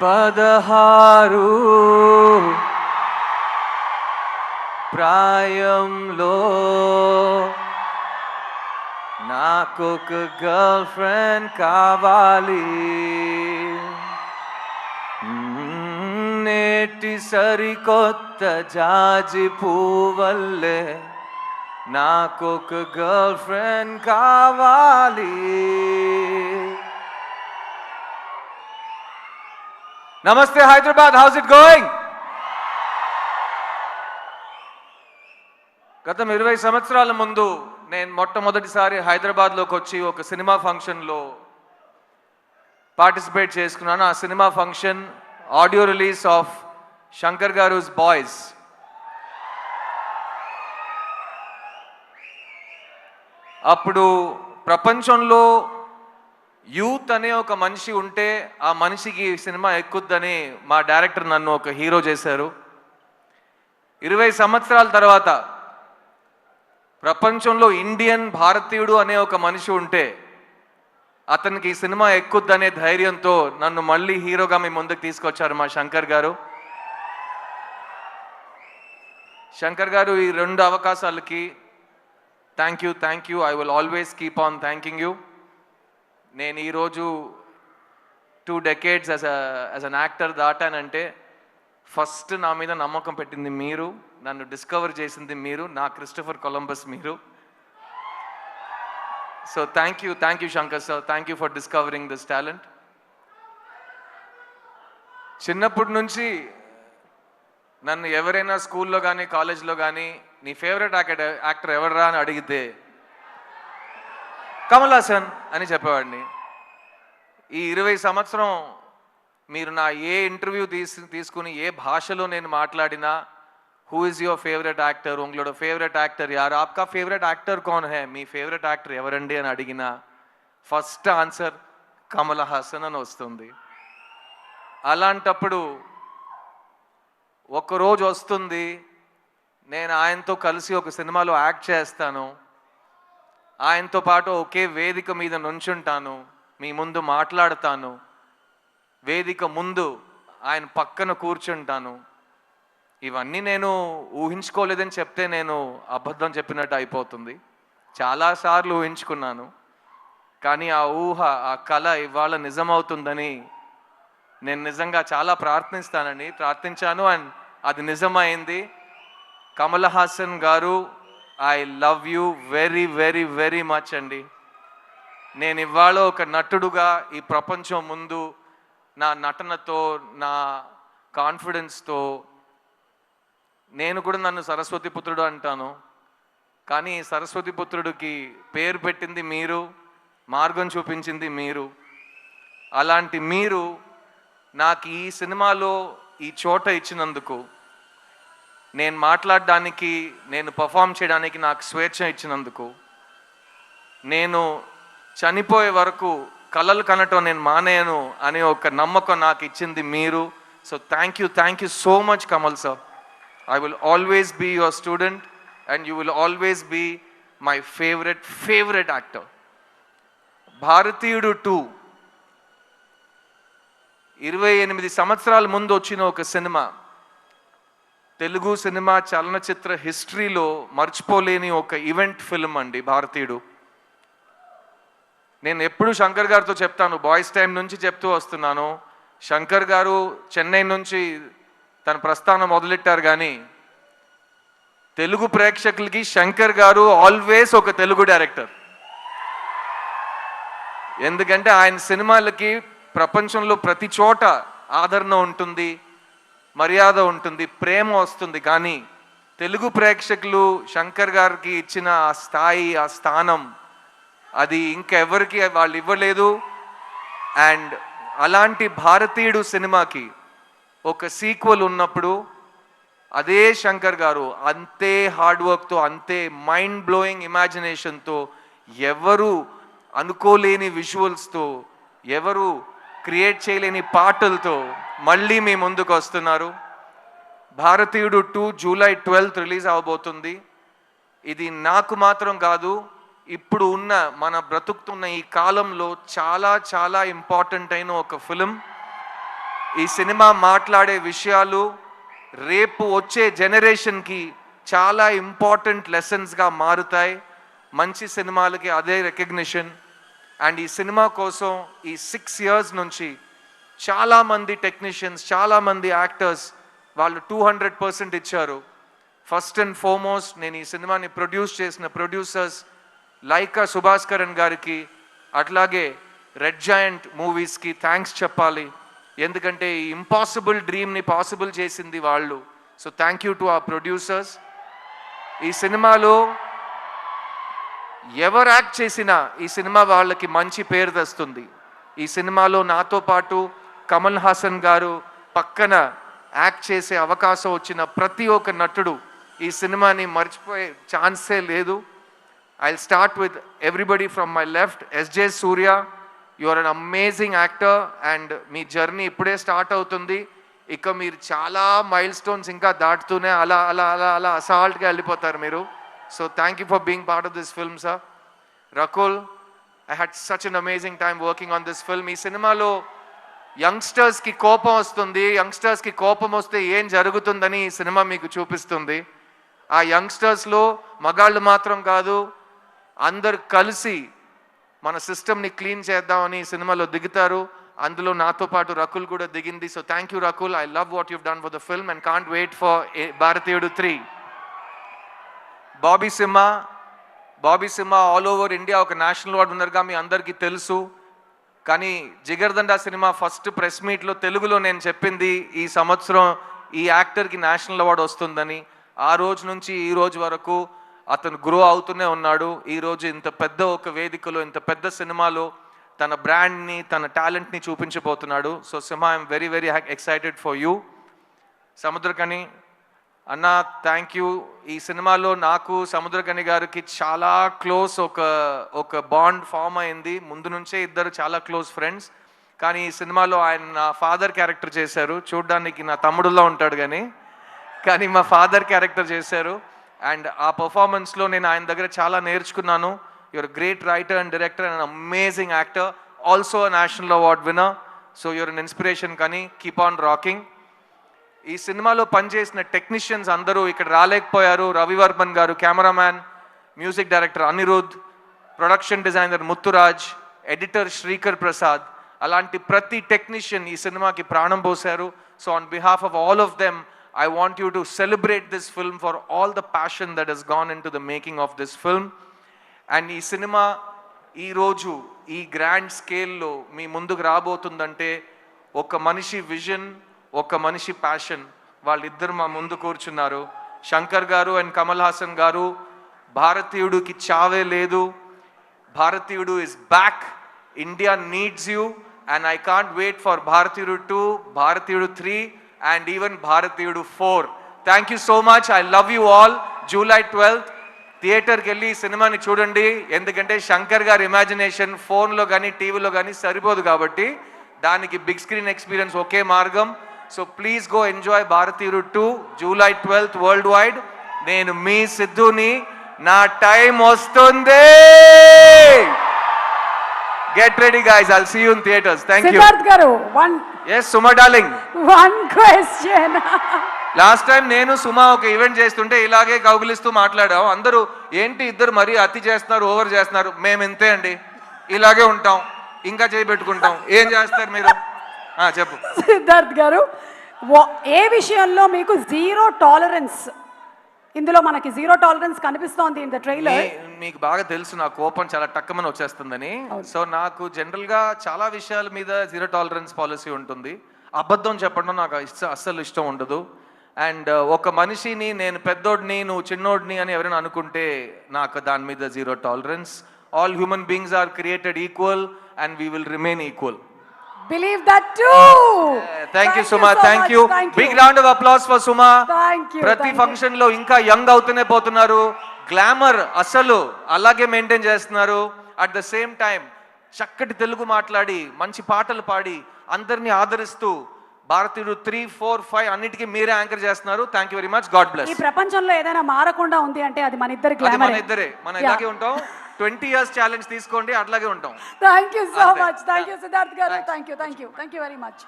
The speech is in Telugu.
16 ప్రాయంలో నాకొక గర్ల్ ఫ్రెండ్ కావాలి. నేటి సరికొత్త జాజి పువ్వల్లే నాకొక గర్ల్ ఫ్రెండ్ కావాలి. నమస్తే హైదరాబాద్, హౌస్ ఇట్ గోయింగ్? గత 20 సంవత్సరాల ముందు నేను మొట్టమొదటిసారి హైదరాబాద్లోకి వచ్చి ఒక సినిమా ఫంక్షన్లో పార్టిసిపేట్ చేసుకున్నాను. ఆ cinema function audio release of Shankar గారుస్ బాయ్స్. అప్పుడు ప్రపంచంలో యూత్ అనే ఒక మనిషి ఉంటే ఆ మనిషికి సినిమా ఎక్కుద్దని మా డైరెక్టర్ నన్ను ఒక హీరో చేశారు. 20 సంవత్సరాల తర్వాత ప్రపంచంలో ఇండియన్ భారతీయుడు అనే ఒక మనిషి ఉంటే అతనికి సినిమా ఎక్కుద్దనే ధైర్యంతో నన్ను మళ్ళీ హీరోగా మీ ముందుకు తీసుకొచ్చారు మా శంకర్ గారు. శంకర్ గారు, ఈ 2 అవకాశాలకి thank you. I will always keep on thanking you. నేను ఈరోజు 2 decades యాజ్ అన్ యాక్టర్ దాటానంటే ఫస్ట్ నా మీద నమ్మకం పెట్టింది మీరు, నన్ను డిస్కవర్ చేసింది మీరు, నా క్రిస్టఫర్ కొలంబస్ మీరు. So thank you Shankar sir, thank you for discovering this talent. చిన్నప్పటి నుంచి నన్ను ఎవరైనా స్కూల్లో కానీ కాలేజ్లో కానీ నీ ఫేవరెట్ యాక్టర్ ఎవడరా అని అడిగితే కమల్ హాసన్ అని చెప్పేవాడిని. ఈ 20 సంవత్సరం మీరు నా ఏ ఇంటర్వ్యూ తీసుకుని ఏ భాషలో నేను మాట్లాడినా who is your favourite actor, ఉంగళోడ ఫేవరెట్ యాక్టర్ యార్, ఆప్కా ఫేవరెట్ యాక్టర్ కౌన్ హై, మీ ఫేవరెట్ యాక్టర్ ఎవరండి అని అడిగినా ఫస్ట్ ఆన్సర్ కమల్ హాసన్ అని వస్తుంది. అలాంటప్పుడు ఒకరోజు వస్తుంది, నేను ఆయనతో కలిసి ఒక సినిమాలో యాక్ట్ చేస్తాను, ఆయనతో పాటు ఒకే వేదిక మీద నుంచుంటాను, మీ ముందు మాట్లాడతాను, వేదిక ముందు ఆయన పక్కన కూర్చుంటాను. ఇవన్నీ నేను ఊహించుకోలేదని చెప్తే నేను అబద్ధం చెప్పినట్టు అయిపోతుంది. చాలాసార్లు ఊహించుకున్నాను, కానీ ఆ ఊహ, ఆ కళ ఇవాళ నిజమవుతుందని నేను నిజంగా చాలా ప్రార్థించాను అండ్ అది నిజమైంది. కమల్ హాసన్ గారు, I love you very very very much అండి. నేను ఇవాళ ఒక నటుడుగా ఈ ప్రపంచం ముందు నా నటనతో, నా కాన్ఫిడెన్స్తో, నేను కూడా నన్ను సరస్వతి పుత్రుడు అంటాను, కానీ సరస్వతి పుత్రుడికి పేరు పెట్టింది మీరు, మార్గం చూపించింది మీరు. అలాంటి మీరు నాకు ఈ సినిమాలో ఈ చోట ఇచ్చినందుకు, నేను మాట్లాడడానికి, నేను పర్ఫామ్ చేయడానికి నాకు స్వేచ్ఛ ఇచ్చినందుకు, నేను చనిపోయే వరకు కలలు కనటం నేను మానేయను అనే ఒక నమ్మకం నాకు ఇచ్చింది మీరు. So thank you so much Kamal sir. I will always be your student and you will always be my favourite actor. Bharateeyudu 2 28 సంవత్సరాల ముందు వచ్చిన ఒక సినిమా, తెలుగు సినిమా చలనచిత్ర హిస్టరీలో మర్చిపోలేని ఒక ఈవెంట్ ఫిల్మ్ అండి భారతీయుడు. నేను ఎప్పుడు శంకర్ గారితో చెప్తాను, బాయ్స్ టైం నుంచి చెప్తూ వస్తున్నాను, శంకర్ గారు చెన్నై నుంచి తన ప్రస్థానం మొదలెట్టారు, కానీ తెలుగు ప్రేక్షకులకి శంకర్ గారు ఆల్వేస్ ఒక తెలుగు డైరెక్టర్. ఎందుకంటే ఆయన సినిమాలకి ప్రపంచంలో ప్రతి చోట ఆదరణ ఉంటుంది, మర్యాద ఉంటుంది, ప్రేమ వస్తుంది, కానీ తెలుగు ప్రేక్షకులు శంకర్ గారికి ఇచ్చిన ఆ స్థాయి, ఆ స్థానం అది ఇంకెవరికి వాళ్ళు ఇవ్వలేదు. అండ్ అలాంటి భారతీయుడు సినిమాకి ఒక సీక్వెల్ ఉన్నప్పుడు అదే శంకర్ గారు అంతే హార్డ్ వర్క్తో, అంతే మైండ్ బ్లోయింగ్ ఇమాజినేషన్తో, ఎవరు అనుకోలేని విజువల్స్తో, ఎవరు క్రియేట్ చేయలేని పాటలతో మళ్ళీ మీ ముందుకు వస్తున్నారు. భారతీయుడు 2 జూలై 12 రిలీజ్ అవబోతుంది. ఇది నాకు మాత్రం కాదు, ఇప్పుడు ఉన్న మన బ్రతుకుతున్న ఈ కాలంలో చాలా చాలా ఇంపార్టెంట్ అయిన ఒక ఫిలిం. ఈ సినిమా మాట్లాడే విషయాలు రేపు వచ్చే జనరేషన్కి చాలా ఇంపార్టెంట్ లెసన్స్గా మారుతాయి. మంచి సినిమాలకి అదే రికగ్నిషన్. అండ్ ఈ సినిమా కోసం ఈ 6 years నుంచి చాలామంది టెక్నీషియన్స్, చాలామంది యాక్టర్స్ వాళ్ళు 200% ఇచ్చారు. ఫస్ట్ అండ్ ఫార్మోస్ట్ నేను ఈ సినిమాని ప్రొడ్యూస్ చేసిన ప్రొడ్యూసర్స్ లైకా సుభాస్కరన్ గారికి, అట్లాగే రెడ్ జాయింట్ మూవీస్కి థ్యాంక్స్ చెప్పాలి. ఎందుకంటే ఈ ఇంపాసిబుల్ డ్రీమ్ని పాసిబుల్ చేసింది వాళ్ళు. సో థ్యాంక్ యూ టు ఆ ప్రొడ్యూసర్స్. ఈ సినిమాలో ఎవరు యాక్ట్ చేసినా ఈ సినిమా వాళ్ళకి మంచి పేరు తెస్తుంది. ఈ సినిమాలో నాతో పాటు కమల్ హాసన్ గారు పక్కన యాక్ట్ చేసే అవకాశం వచ్చిన ప్రతి ఒక్క నటుడు ఈ సినిమాని మర్చిపోయే ఛాన్సే లేదు. I'll start with everybody from my left. SJ Surya, you are an amazing actor and మీ జర్నీ ఇప్పుడే స్టార్ట్ అవుతుంది. ఇక మీరు చాలా మైల్ స్టోన్స్ ఇంకా దాటుతూనే అలా అలా అలా అలా అసాల్ట్గా వెళ్ళిపోతారు మీరు. So thank you for being part of this film sir. Rakul, I had such an amazing time working on this film. ఈ సినిమాలో యంగ్స్టర్స్కి కోపం వస్తుంది, యంగ్స్టర్స్కి కోపం వస్తే ఏం జరుగుతుందని ఈ సినిమా మీకు చూపిస్తుంది. ఆ యంగ్స్టర్స్లో మగాళ్ళు మాత్రం కాదు, అందరు కలిసి మన సిస్టమ్ని క్లీన్ చేద్దామని ఈ సినిమాలో దిగుతారు. అందులో నాతో పాటు రకుల్ కూడా దిగింది. So thank you Rakul. I love what you've done for the film and can't wait for Bharateeyudu 3. Bobby Simha all over India ఒక నేషనల్ అవార్డు ఉన్నారుగా మీ అందరికీ తెలుసు. కానీ జిగర్దండా సినిమా ఫస్ట్ ప్రెస్ మీట్లో తెలుగులో నేను చెప్పింది ఈ సంవత్సరం ఈ యాక్టర్కి నేషనల్ అవార్డు వస్తుందని. ఆ రోజు నుంచి ఈ రోజు వరకు అతను గ్రో అవుతూనే ఉన్నాడు. ఈరోజు ఇంత పెద్ద ఒక వేదికలో, ఇంత పెద్ద సినిమాలో తన బ్రాండ్ని, తన టాలెంట్ని చూపించబోతున్నాడు. So Simha, I'm very very excited for you. Samuthirakani anna, thank you. ఈ సినిమాలో నాకు సముద్రకని గారికి చాలా క్లోజ్ ఒక బాండ్ ఫామ్ అయింది. ముందు నుంచే ఇద్దరు చాలా క్లోజ్ ఫ్రెండ్స్. కానీ ఈ సినిమాలో ఆయన నా ఫాదర్ క్యారెక్టర్ చేశారు. చూడ్డానికి నా తమ్ముడులో ఉంటాడు కానీ మా ఫాదర్ క్యారెక్టర్ చేశారు. అండ్ ఆ పర్ఫార్మెన్స్లో నేను ఆయన దగ్గర చాలా నేర్చుకున్నాను. You are great writer and director and amazing actor, also national award winner. So you are an inspiration. కానీ కీప్ ఆన్ రాకింగ్. ఈ సినిమాలో పనిచేసిన టెక్నీషియన్స్ అందరూ ఇక్కడ రాలేకపోయారు. Ravivarman garu cameraman, music director Anirudh, production designer Muthuraj, editor Sreekar Prasad, అలాంటి ప్రతి టెక్నీషియన్ ఈ సినిమాకి ప్రాణం పోశారు. So on behalf of all of them I want you to celebrate this film for all the passion that has gone into the making of this film. And ee cinema ee roju ee grand scale lo mee munduku raabotundante oka manishi vision, oka manishi passion valliddaru ma mundu koorchunnaru. Shankar garu and Kamal Hassan garu, Bharatiyudu ki chave ledu, Bharatiyudu is back, India needs you, and I can't wait for Bharatiyudu 2, Bharatiyudu 3 and even Bharatiyudu 4. Thank you so much. I love you all. July 12th థియేటర్కి వెళ్ళి సినిమాని చూడండి. ఎందుకంటే శంకర్ గారి ఇమాజినేషన్ ఫోన్లో కానీ టీవీలో కానీ సరిపోదు కాబట్టి దానికి బిగ్ స్క్రీన్ ఎక్స్పీరియన్స్ ఒకే మార్గం. సో ప్లీజ్ గో ఎంజాయ్ భారతీయుడు 2 July 12th వరల్డ్ వైడ్. నేను మీ సిద్ధుని, నా టైం వస్తుంది. Get ready guys, I'll see you in theaters. Thank you. Siddharth garu, Yes, Suma darling. one question. Last time నేను సుమా ఒక ఈవెంట్ చేస్తుంటే ఇలాగే కౌగిలిస్తూ మాట్లాడాం. అందరూ ఏంటి ఇద్దరు మరీ అతి చేస్తున్నారు, ఓవర్ చేస్తున్నారు. మేము ఇంతే అండి, ఇలాగే ఉంటాం, ఇంకా చేయబెట్టుకుంటాం. ఏం చేస్తారు మీరు? చెప్పు సిద్ధార్థ్ గారు, ఏ విషయంలో మీకు జీరో టాలరెన్స్? ఇందులో మనకి జీరో టాలరెన్స్ కనిపిస్తోంది ఇన్ ద ట్రైలర్. మీకు బాగా తెలుసు నా కోపం చాలా టక్కమని వచ్చేస్తుందని. సో నాకు జనరల్గా చాలా విషయాల మీద జీరో టాలరెన్స్ పాలసీ ఉంటుంది. అబద్ధం చెప్పడం నాకు అస్సలు ఇష్టం ఉండదు. అండ్ ఒక మనిషిని నేను పెద్దోడిని నువ్వు చిన్నోడిని అని ఎవరైనా అనుకుంటే నాకు దాని మీద zero tolerance. All human beings are created equal and we will remain equal. Believe that too. Thank you Suma, thank you. Big round of applause for Suma. Thank you. ప్రతి ఫంక్షన్ లో ఇంకా యంగ్ అవుతూనే పోతున్నారు. గ్లామర్ అసలు అలాగే మెయింటైన్ చేస్తున్నారు. అట్ ద సేమ్ టైం చక్కటి తెలుగు మాట్లాడి మంచి పాటలు పాడి అందరినీ ఆదరిస్తూ భారతీయుడు 3, 4, 5 అన్నిటికీ మీరే యాంకర్ చేస్తున్నారు. Thank you very much. God bless. ఈ ప్రపంచంలో ఏదైనా మారకుండా ఉంది అంటే అది మన ఇద్దరి గ్లామర్. మన ఇద్దరే, మనం ఇలాగే ఉంటాం. 20 years ఛాలెంజ్ తీసుకోండి, అట్లాగే ఉంటాం. Thank you so much. Thank you Siddharth garu. Thank you very much.